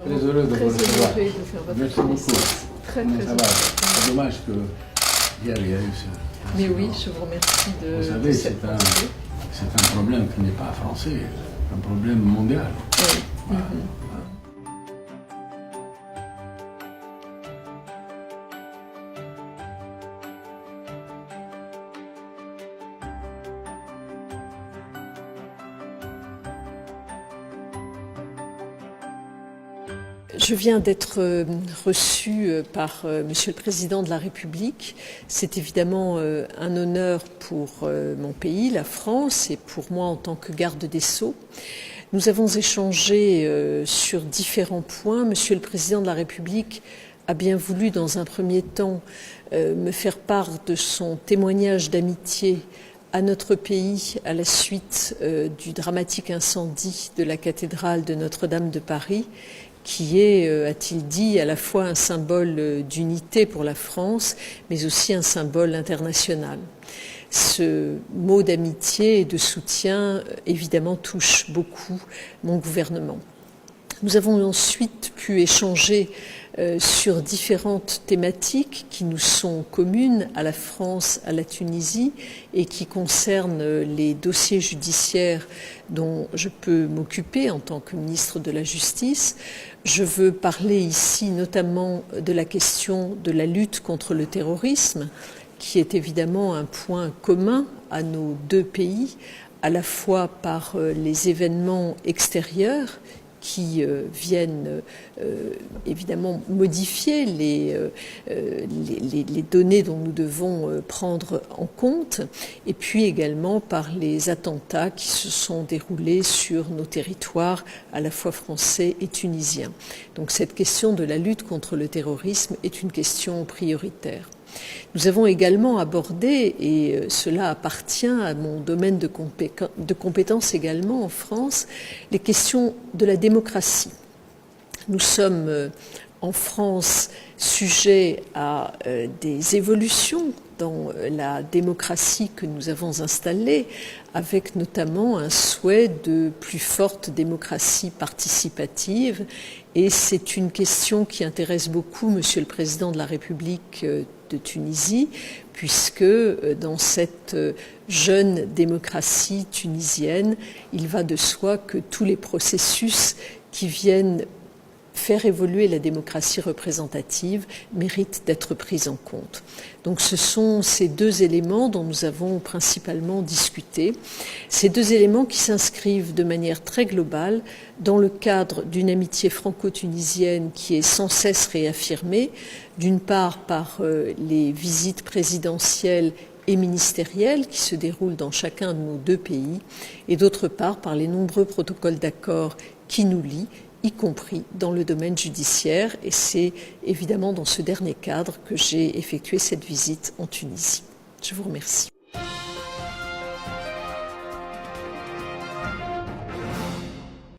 Très heureux de vous recevoir. Très honoré de faire votre Merci beaucoup. connaissance. Très, Mais très ça va. honoré. C'est dommage que hier il y a eu ce. Mais oui, je vous remercie de, Vous savez, de cette pensée. c'est un problème qui n'est pas français, c'est un problème mondial. Oui. Voilà. Je viens d'être reçue par Monsieur le Président de la République. C'est évidemment un honneur pour mon pays, la France, et pour moi en tant que garde des Sceaux. Nous avons échangé sur différents points. Monsieur le Président de la République a bien voulu, dans un premier temps, me faire part de son témoignage d'amitié à notre pays à la suite du dramatique incendie de la cathédrale de Notre-Dame de Paris, qui est, a-t-il dit, à la fois un symbole d'unité pour la France, mais aussi un symbole international. Ce mot d'amitié et de soutien, évidemment, touche beaucoup mon gouvernement. Nous avons ensuite pu échanger sur différentes thématiques qui nous sont communes à la France, à la Tunisie et qui concernent les dossiers judiciaires dont je peux m'occuper en tant que ministre de la Justice. Je veux parler ici notamment de la question de la lutte contre le terrorisme, qui est évidemment un point commun à nos deux pays, à la fois par les événements extérieurs qui viennent évidemment modifier les données dont nous devons prendre en compte, et puis également par les attentats qui se sont déroulés sur nos territoires, à la fois français et tunisiens. Donc cette question de la lutte contre le terrorisme est une question prioritaire. Nous avons également abordé, et cela appartient à mon domaine de compétences également en France, les questions de la démocratie. Nous sommes en France sujets à des évolutions dans la démocratie que nous avons installée, avec notamment un souhait de plus forte démocratie participative. Et c'est une question qui intéresse beaucoup Monsieur le Président de la République de Tunisie, puisque dans cette jeune démocratie tunisienne, il va de soi que tous les processus qui viennent faire évoluer la démocratie représentative mérite d'être pris en compte. Donc ce sont ces deux éléments dont nous avons principalement discuté, ces deux éléments qui s'inscrivent de manière très globale dans le cadre d'une amitié franco-tunisienne qui est sans cesse réaffirmée, d'une part par les visites présidentielles et ministérielles qui se déroulent dans chacun de nos deux pays, et d'autre part par les nombreux protocoles d'accord qui nous lient, y compris dans le domaine judiciaire, et c'est évidemment dans ce dernier cadre que j'ai effectué cette visite en Tunisie. Je vous remercie.